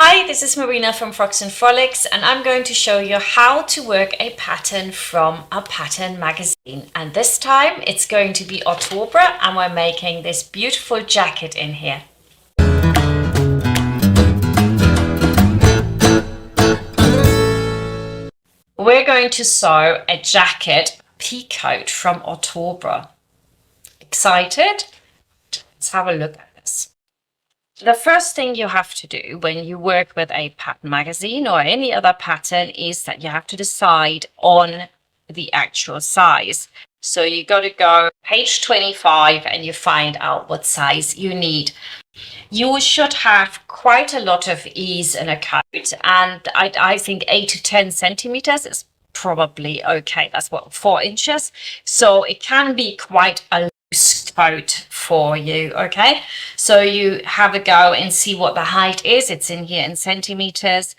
Hi, this is Marina from Frocks and Frolics, and I'm going to show you how to work a pattern from a pattern magazine. And this time it's going to be Ottobre, and we're making this beautiful jacket in here. We're going to sew a jacket peacoat from Ottobre. Excited? Let's have a look at this. The first thing you have to do when you work with a pattern magazine or any other pattern is that you have to decide on the actual size. So you got to go page 25 and you find out what size you need. You should have quite a lot of ease in a coat, and I think 8 to 10 centimeters is probably okay. That's what, 4 inches. So it can be quite a loose coat for you. Okay, so you have a go and see what the height is. It's in here in centimeters.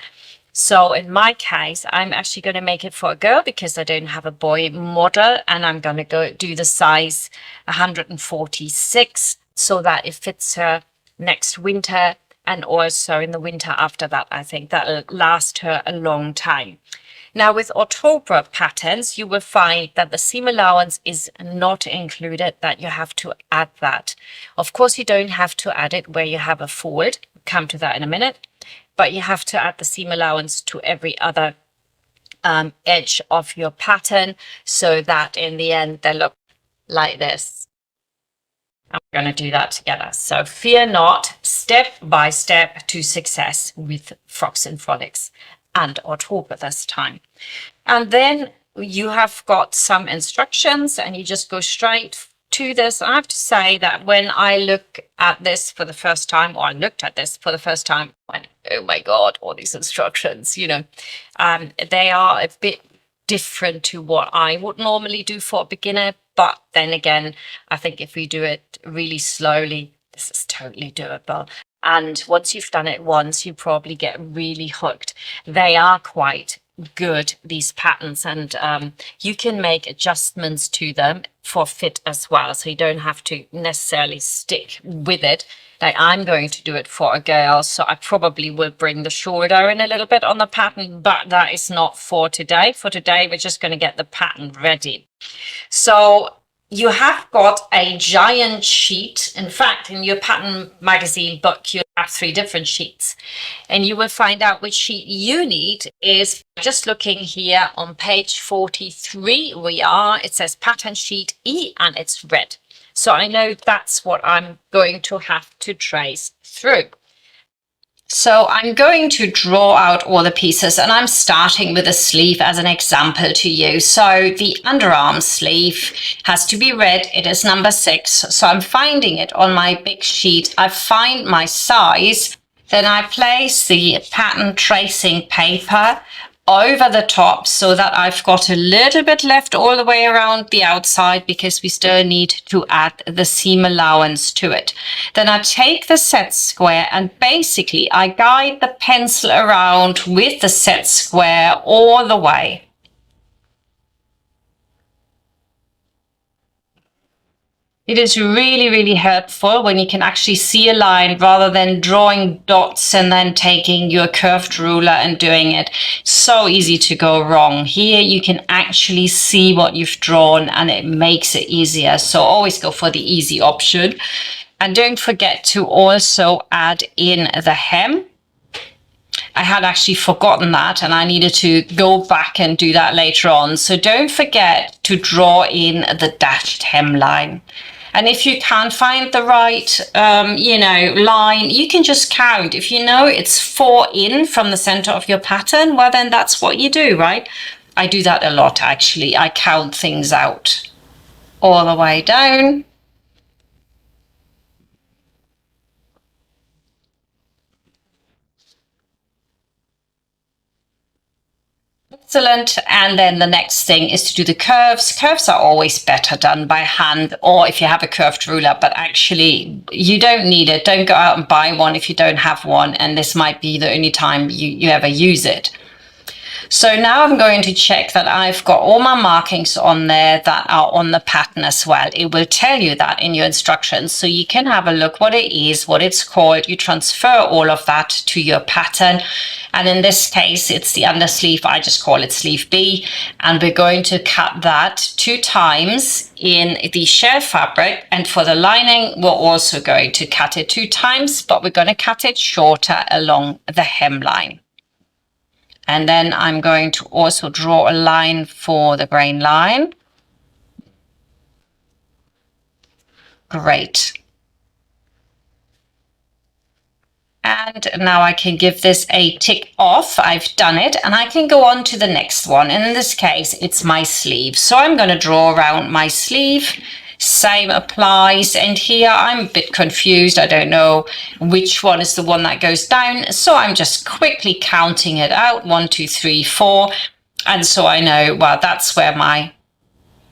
So in my case, I'm actually going to make it for a girl because I don't have a boy model, and I'm going to go do the size 146 so that it fits her next winter, and also in the winter after that. I think that'll last her a long time. Now with Ottobre patterns, you will find that the seam allowance is not included, that you have to add that. Of course, you don't have to add it where you have a fold. We'll come to that in a minute, but you have to add the seam allowance to every other edge of your pattern so that in the end they look like this. And we're going to do that together. So fear not, step by step to success with Frocks and Frolics and Ottobre this time. And then you have got some instructions and you just go straight to this. I have to say that when I look at this for the first time, or I looked at this for the first time, I went, oh my God, all these instructions, you know, they are a bit different to what I would normally do for a beginner. But then again, I think if we do it really slowly, this is totally doable. And once you've done it once, you probably get really hooked. They are quite good, these patterns, and you can make adjustments to them for fit as well. So you don't have to necessarily stick with it. Like I'm going to do it for a girl, so I probably will bring the shoulder in a little bit on the pattern, but that is not for today. For today, we're just going to get the pattern ready. So you have got a giant sheet. In fact, in your pattern magazine book, you have 3 different sheets, and you will find out which sheet you need is just looking here on page 43. It says pattern sheet E and it's red. So I know that's what I'm going to have to trace through. So I'm going to draw out all the pieces, and I'm starting with a sleeve as an example to you. So the underarm sleeve has to be red. It is number 6. So I'm finding it on my big sheet. I find my size, then I place the pattern tracing paper over the top so that I've got a little bit left all the way around the outside because we still need to add the seam allowance to it. Then I take the set square and basically I guide the pencil around with the set square all the way. It is really, really helpful when you can actually see a line rather than drawing dots and then taking your curved ruler and doing it. So easy to go wrong. Here you can actually see what you've drawn and it makes it easier. So always go for the easy option. And don't forget to also add in the hem. I had actually forgotten that and I needed to go back and do that later on. So don't forget to draw in the dashed hemline. And if you can't find the right, line, you can just count. If you know it's 4 in from the center of your pattern, well, then that's what you do, right? I do that a lot, actually. I count things out all the way down. Excellent. And then the next thing is to do the curves. Curves are always better done by hand, or if you have a curved ruler, but actually you don't need it. Don't go out and buy one if you don't have one, and this might be the only time you ever use it. So now I'm going to check that I've got all my markings on there that are on the pattern as well. It will tell you that in your instructions, so you can have a look what it is, what it's called. You transfer all of that to your pattern. And in this case, it's the undersleeve. I just call it sleeve B. And we're going to cut that 2 times in the shell fabric. And for the lining, we're also going to cut it 2 times, but we're going to cut it shorter along the hemline. And then I'm going to also draw a line for the grain line. Great. And now I can give this a tick off. I've done it, and I can go on to the next one. And in this case, it's my sleeve. So I'm going to draw around my sleeve. Same applies. And here I'm a bit confused. I don't know which one is the one that goes down. So I'm just quickly counting it out. 1, 2, 3, 4. And so I know, well, that's where my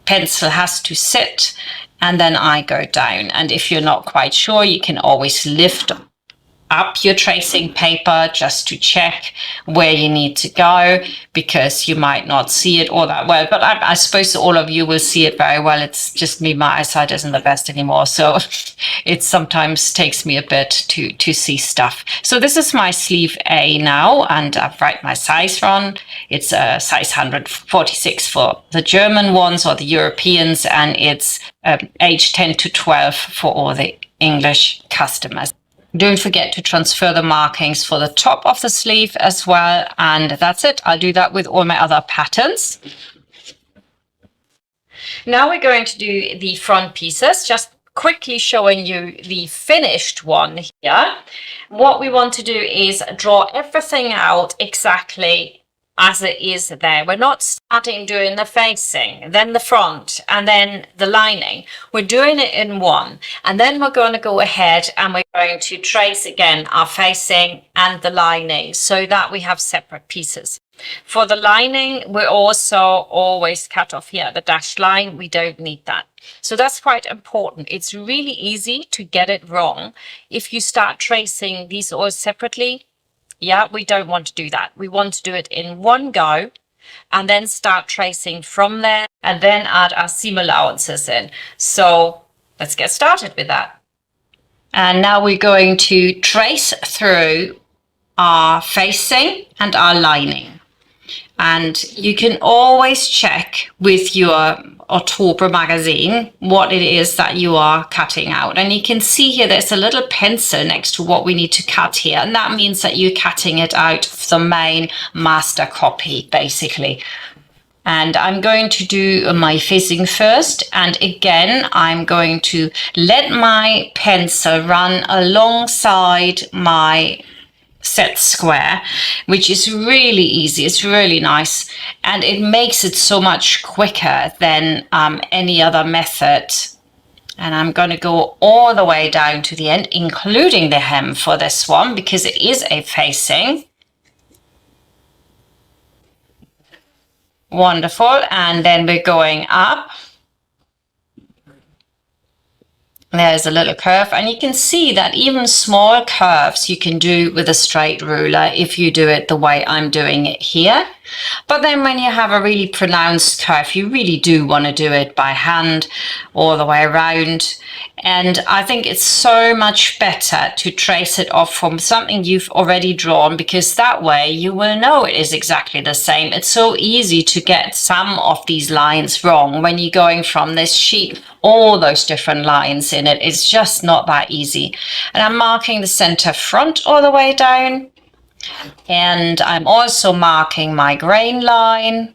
pencil has to sit. And then I go down. And if you're not quite sure, you can always lift up your tracing paper just to check where you need to go, because you might not see it all that well, but I suppose all of you will see it very well. It's just me, my eyesight isn't the best anymore, so it sometimes takes me a bit to see stuff. So this is my sleeve A now, and I've write my size on. It's a size 146 for the German ones or the Europeans, and it's age 10 to 12 for all the English customers. Don't forget to transfer the markings for the top of the sleeve as well. And that's it. I'll do that with all my other patterns. Now we're going to do the front pieces, just quickly showing you the finished one here. What we want to do is draw everything out exactly as it is there. We're not starting doing the facing, then the front, and then the lining. We're doing it in one, and then we're going to go ahead and we're going to trace again our facing and the lining so that we have separate pieces. For the lining, we're also always cut off here the dashed line. We don't need that. So that's quite important. It's really easy to get it wrong if you start tracing these all separately. Yeah, we don't want to do that. We want to do it in one go and then start tracing from there and then add our seam allowances in. So let's get started with that. And now we're going to trace through our facing and our lining. And you can always check with your Ottobre magazine what it is that you are cutting out. And you can see here there's a little pencil next to what we need to cut here. And that means that you're cutting it out of the main master copy, basically. And I'm going to do my facing first. And again, I'm going to let my pencil run alongside my set square, which is really easy. It's really nice, and it makes it so much quicker than any other method. And I'm going to go all the way down to the end, including the hem for this one, because it is a facing. Wonderful. And then we're going up. There's a little curve, and you can see that even small curves you can do with a straight ruler if you do it the way I'm doing it here. But then when you have a really pronounced curve, you really do want to do it by hand all the way around. And I think it's so much better to trace it off from something you've already drawn, because that way you will know it is exactly the same. It's so easy to get some of these lines wrong when you're going from this sheet, all those different lines in it. It's just not that easy. And I'm marking the center front all the way down. And I'm also marking my grain line.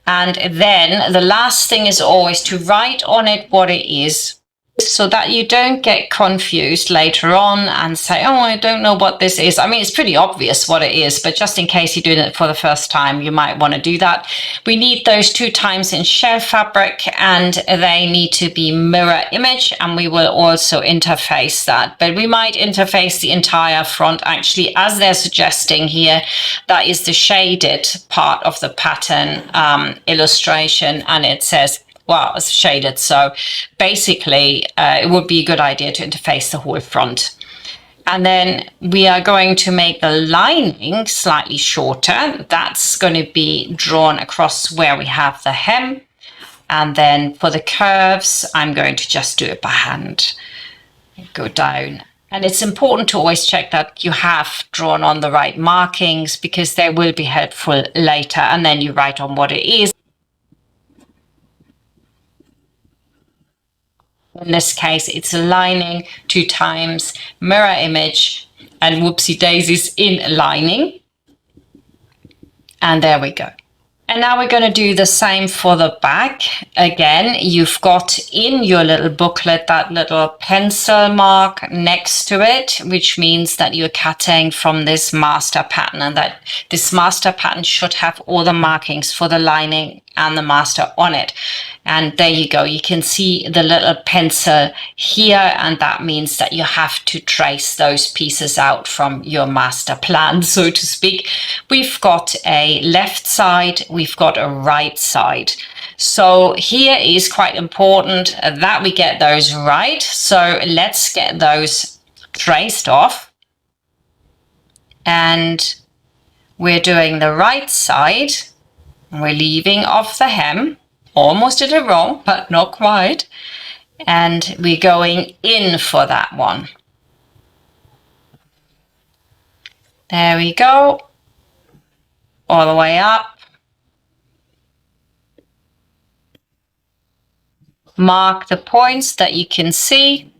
And then the last thing is always to write on it what it is, so that you don't get confused later on and say, oh, I don't know what this is. I mean, it's pretty obvious what it is, but just in case you're doing it for the first time, you might want to do that. We need those 2 times in shell fabric, and they need to be mirror image, and we will also interface that. But we might interface the entire front, actually, as they're suggesting here. That is the shaded part of the pattern illustration, and it says, well, it's shaded, so basically it would be a good idea to interface the whole front. And then we are going to make the lining slightly shorter. That's going to be drawn across where we have the hem. And then for the curves, I'm going to just do it by hand. Go down. And it's important to always check that you have drawn on the right markings, because they will be helpful later, and then you write on what it is. In this case, it's a lining 2 times, mirror image, and whoopsie daisies in lining. And there we go. And now we're going to do the same for the back. Again, you've got in your little booklet that little pencil mark next to it, which means that you're cutting from this master pattern, and that this master pattern should have all the markings for the lining and the master on it. And there you go. You can see the little pencil here, and that means that you have to trace those pieces out from your master plan, so to speak. We've got a left side, we've got a right side. So here is quite important that we get those right. So let's get those traced off. And we're doing the right side. We're leaving off the hem. Almost did it wrong, but not quite. And we're going in for that one. There we go. All the way up. Mark the points that you can see.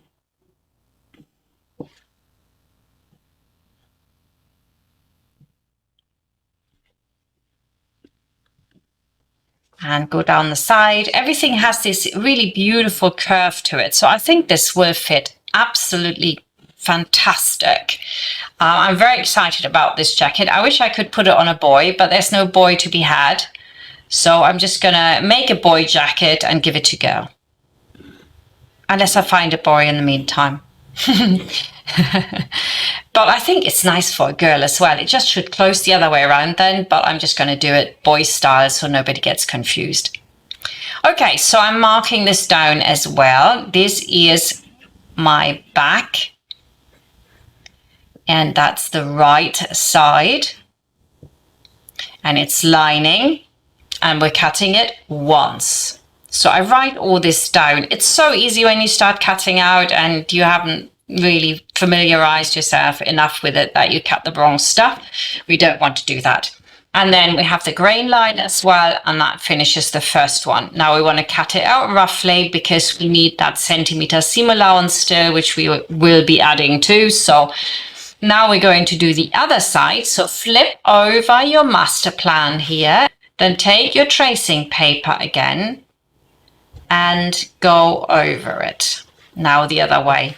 And go down the side. Everything has this really beautiful curve to it. So I think this will fit absolutely fantastic. I'm very excited about this jacket. I wish I could put it on a boy, but there's no boy to be had. So I'm just gonna make a boy jacket and give it to girl. Unless I find a boy in the meantime. But I think it's nice for a girl as well. It just should close the other way around then, but I'm just going to do it boy style so nobody gets confused. Okay, so I'm marking this down as well. This is my back, and that's the right side, and it's lining, and we're cutting it once. So I write all this down. It's so easy when you start cutting out and you haven't really familiarized yourself enough with it that you cut the wrong stuff. We don't want to do that. And then we have the grain line as well, and that finishes the first one. Now we want to cut it out roughly because we need that centimeter seam allowance still, which we will be adding to. So now we're going to do the other side. So flip over your master plan here, then take your tracing paper again and go over it. Now the other way.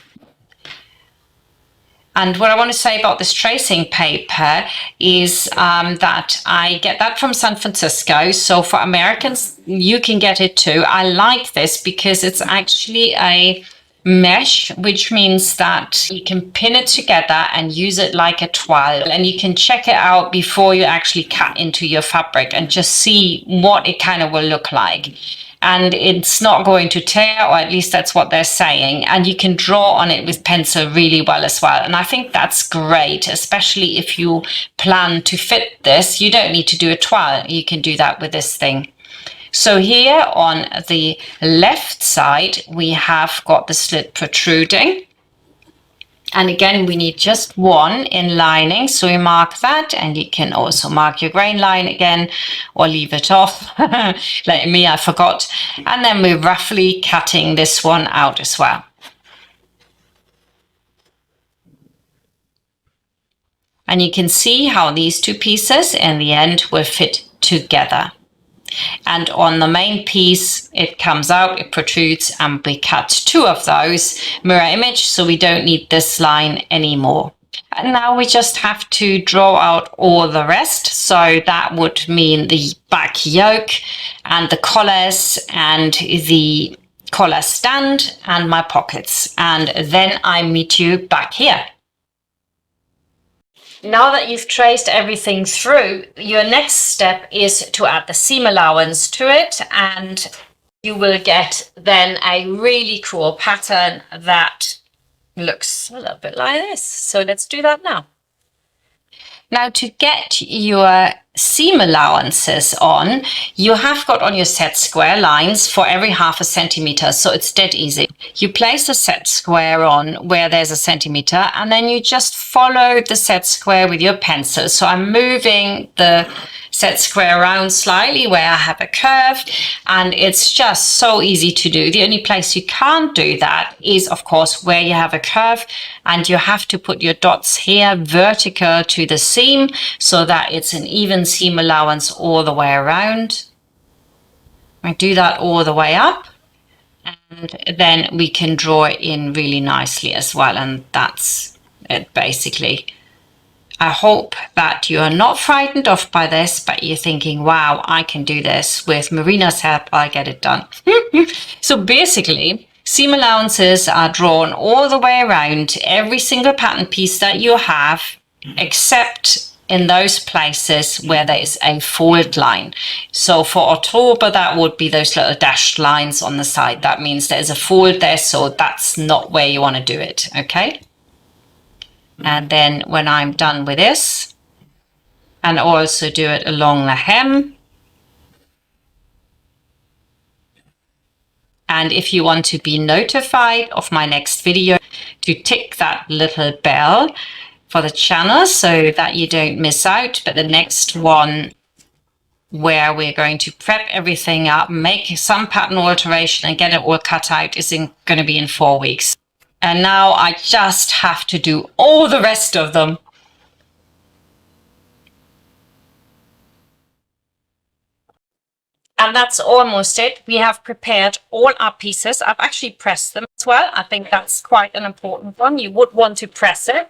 And what I want to say about this tracing paper is that I get that from San Francisco. So for Americans, you can get it too. I like this because it's actually a mesh, which means that you can pin it together and use it like a toile. And you can check it out before you actually cut into your fabric and just see what it kind of will look like. And it's not going to tear, or at least that's what they're saying. And you can draw on it with pencil really well as well. And I think that's great, especially if you plan to fit this. You don't need to do a toile. You can do that with this thing. So here on the left side, we have got the slit protruding. And again, we need just one in lining. So we mark that, and you can also mark your grain line again or leave it off. Like me, I forgot. And then we're roughly cutting this one out as well. And you can see how these two pieces in the end will fit together. And on the main piece, it comes out, it protrudes, and we cut two of those mirror image, so we don't need this line anymore. And now we just have to draw out all the rest. So that would mean the back yoke and the collars and the collar stand and my pockets. And then I meet you back here. Now that you've traced everything through, your next step is to add the seam allowance to it, and you will get then a really cool pattern that looks a little bit like this. So let's do that now. Now, to get your seam allowances on, you have got on your set square lines for every 1/2 centimeter, so it's dead easy. You place a set square on where there's a centimeter, and then you just follow the set square with your pencil. So I'm moving the set square around slightly where I have a curve, and it's just so easy to do. The only place you can't do that is, of course, where you have a curve, and you have to put your dots here vertical to the seam so that it's an even seam allowance all the way around. I do that all the way up, and then we can draw it in really nicely as well, and that's it basically. I hope that you are not frightened off by this, but you're thinking, wow, I can do this. With Marina's help, I'll get it done. So basically, seam allowances are drawn all the way around every single pattern piece that you have, except in those places where there is a fold line. So for October, that would be those little dashed lines on the side. That means there's a fold there, so that's not where you want to do it, okay? And then when I'm done with this, and also do it along the hem. And if you want to be notified of my next video, to tick that little bell for the channel so that you don't miss out. But the next one, where we're going to prep everything up, make some pattern alteration and get it all cut out, is going to be in 4 weeks. And now I just have to do all the rest of them. And that's almost it. We have prepared all our pieces. I've actually pressed them as well. I think that's quite an important one. You would want to press it.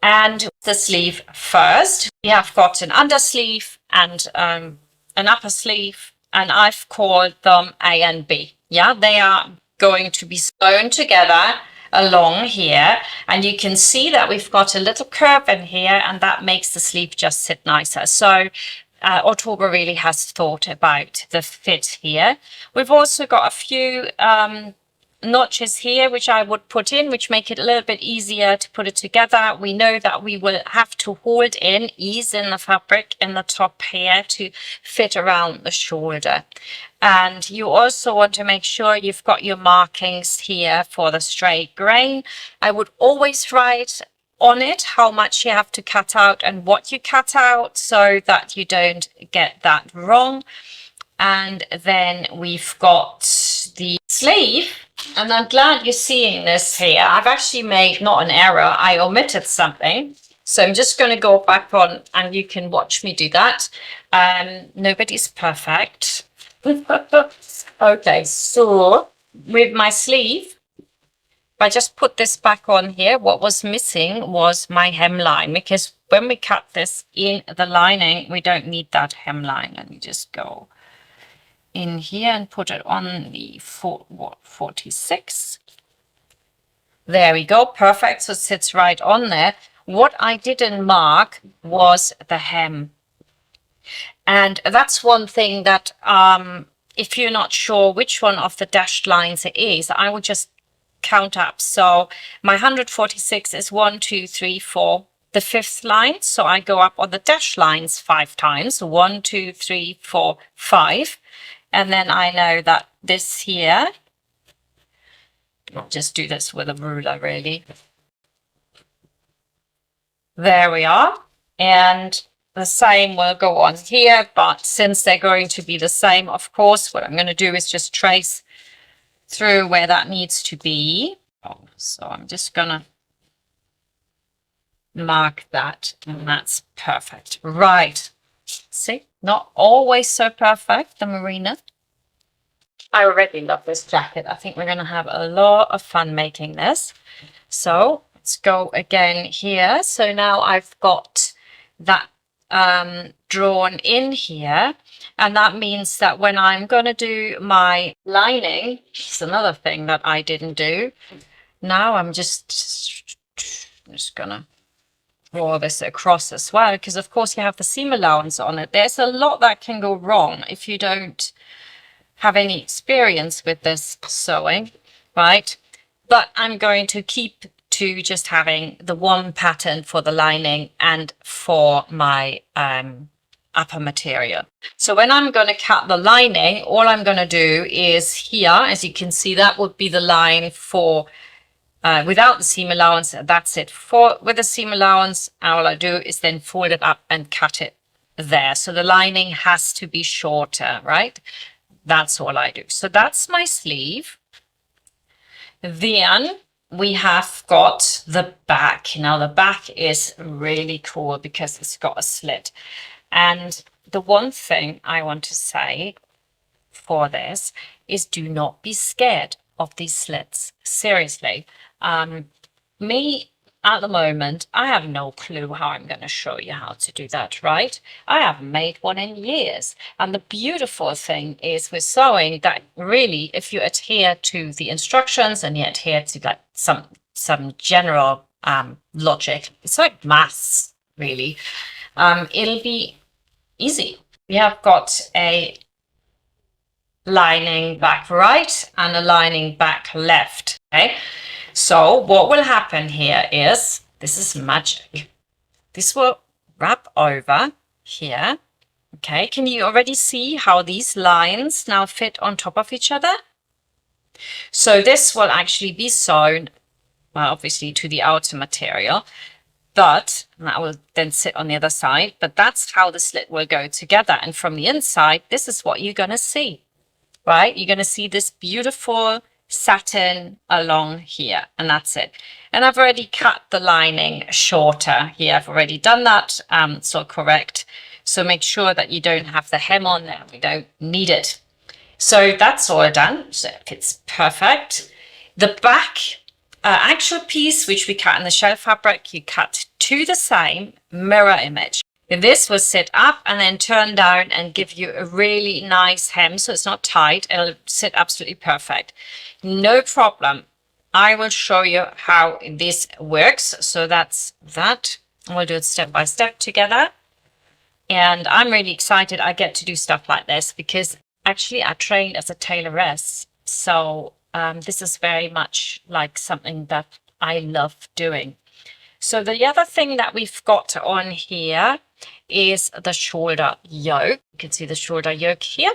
And the sleeve first. We have got an undersleeve and an upper sleeve, and I've called them A and B. Yeah, they are going to be sewn together along here, and you can see that we've got a little curve in here, and that makes the sleeve just sit nicer. So Ottobre really has thought about the fit here. We've also got a few notches here which I would put in, which make it a little bit easier to put it together. We know that we will have to hold in, ease in the fabric in the top here to fit around the shoulder. And you also want to make sure you've got your markings here for the straight grain. I would always write on it how much you have to cut out and what you cut out, so that you don't get that wrong. And then we've got the sleeve, and I'm glad you're seeing this here. I've actually made not an error, I omitted something. So I'm just going to go back on, and you can watch me do that. Nobody's perfect. Okay, so with my sleeve, if I just put this back on here, what was missing was my hemline, because when we cut this in the lining, we don't need that hemline. Let me just go in here and put it on the 46. There we go, perfect. So it sits right on there. What I didn't mark was the hem. And that's one thing that if you're not sure which one of the dashed lines it is, I would just count up. So my 146 is 1, 2, 3, 4, the 5th line. So I go up on the dash lines 5 times, 1, 2, 3, 4, 5. And then I know that this here, I'll just do this with a ruler really. There we are. And the same will go on here, but since they're going to be the same, of course, what I'm going to do is just trace through where that needs to be. So I'm just gonna mark that, and that's perfect. Right, see, not always so perfect, the Marina. I already love this jacket. I think we're gonna have a lot of fun making this. So let's go again here. So now I've got that drawn in here, and that means that when I'm going to do my lining, it's another thing that I didn't do. Now I'm just gonna draw this across as well, because of course you have the seam allowance on it. There's a lot that can go wrong if you don't have any experience with this sewing, right? But I'm going to keep to just having the one pattern for the lining and for my upper material. So when I'm going to cut the lining, all I'm going to do is here, as you can see, that would be the line for without the seam allowance. That's it. With the seam allowance, all I do is then fold it up and cut it there. So the lining has to be shorter, right? That's all I do. So that's my sleeve. Then we have got the back. Now the back is really cool because it's got a slit. And the one thing I want to say for this is do not be scared of these slits. Seriously. Me at the moment, I have no clue how I'm going to show you how to do that, right? I haven't made one in years. And the beautiful thing is with sewing that really, if you adhere to the instructions and you adhere to like some general logic, it's like maths, really. It'll be easy. We have got a lining back right and a lining back left. Okay, so what will happen here is, this is magic. This will wrap over here. Okay, can you already see how these lines now fit on top of each other? So this will actually be sewn, well, obviously to the outer material, but that will then sit on the other side. But that's how the slit will go together. And from the inside, this is what you're going to see, right? You're going to see this beautiful satin along here, and that's it. And I've already cut the lining shorter here. I've already done that, so correct. So make sure that you don't have the hem on there. We don't need it. So that's all done. So it's perfect. The back actual piece, which we cut in the shell fabric, you cut to the same mirror image. This will sit up and then turn down and give you a really nice hem, so it's not tight. It'll sit absolutely perfect. No problem. I will show you how this works. So that's that. We'll do it step by step together. And I'm really excited I get to do stuff like this because actually I trained as a tailoress. So this is very much like something that I love doing. So the other thing that we've got on here is the shoulder yoke. You can see the shoulder yoke here,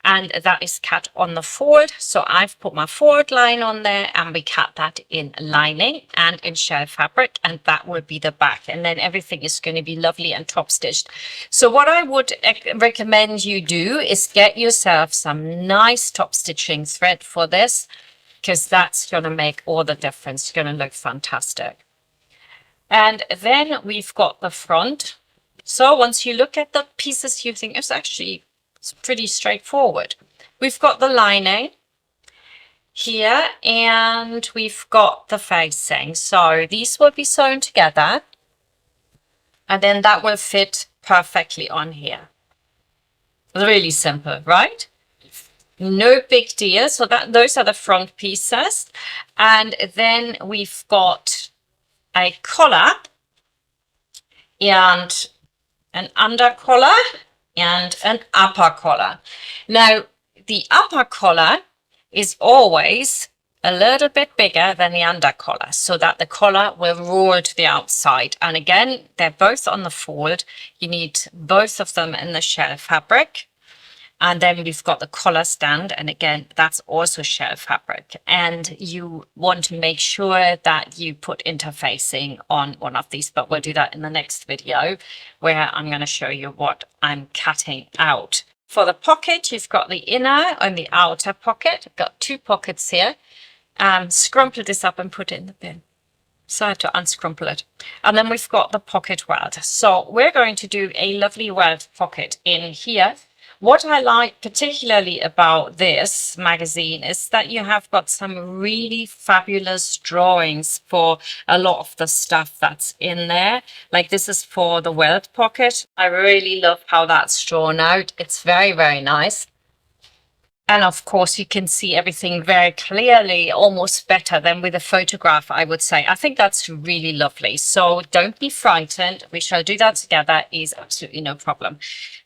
and that is cut on the fold. So I've put my fold line on there, and we cut that in lining and in shell fabric, and that will be the back. And then everything is going to be lovely and top stitched. So what I would recommend you do is get yourself some nice top stitching thread for this, because that's going to make all the difference. It's going to look fantastic. And then we've got the front. So once you look at the pieces, you think it's pretty straightforward. We've got the lining here and we've got the facing. So these will be sewn together and then that will fit perfectly on here. Really simple, right? No big deal. So those are the front pieces. And then we've got a collar and an under collar and an upper collar. Now, the upper collar is always a little bit bigger than the under collar so that the collar will roll to the outside. And again, they're both on the fold. You need both of them in the shell fabric. And then we've got the collar stand, and again, that's also shell fabric. And you want to make sure that you put interfacing on one of these, but we'll do that in the next video where I'm going to show you what I'm cutting out. For the pocket, you've got the inner and the outer pocket. I've got two pockets here. Scrumple this up and put it in the bin. So I had to unscrumple it. And then we've got the pocket welt. So we're going to do a lovely welt pocket in here. What I like particularly about this magazine is that you have got some really fabulous drawings for a lot of the stuff that's in there. Like this is for the welt pocket. I really love how that's drawn out. It's very, very nice. And of course, you can see everything very clearly, almost better than with a photograph, I would say. I think that's really lovely. So don't be frightened. We shall do that together. Is absolutely no problem.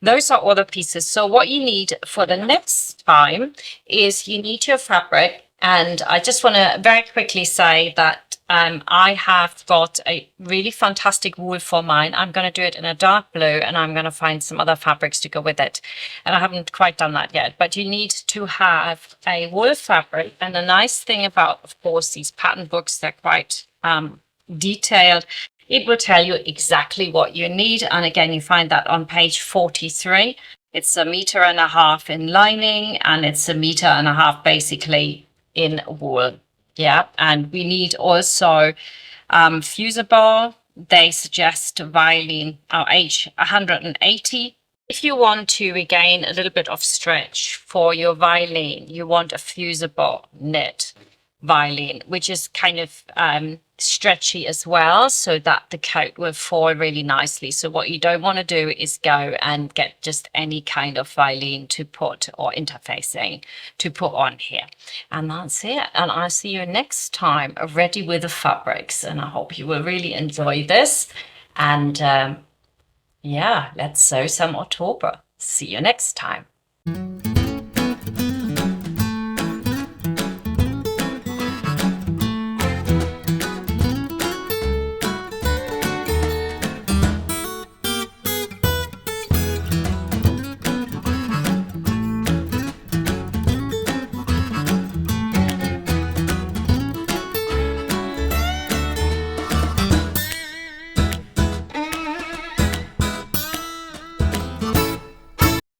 Those are all the pieces. So what you need for the next time is you need your fabric. And I just want to very quickly say that I have got a really fantastic wool for mine. I'm going to do it in a dark blue, and I'm going to find some other fabrics to go with it. And I haven't quite done that yet, but you need to have a wool fabric. And the nice thing about, of course, these pattern books, they're quite detailed. It will tell you exactly what you need. And again, you find that on page 43. It's 1.5 meters in lining, and it's 1.5 meters basically in wool. Yeah, and we need also fusible. They suggest violin H 180. If you want to regain a little bit of stretch for your violin, you want a fusible knit violin, which is kind of stretchy as well, so that the coat will fall really nicely. So what you don't want to do is go and get just any kind of violin to put, or interfacing to put on here. And that's it. And I'll see you next time ready with the fabrics. And I hope you will really enjoy this. And yeah, let's sew some Ottobre. See you next time.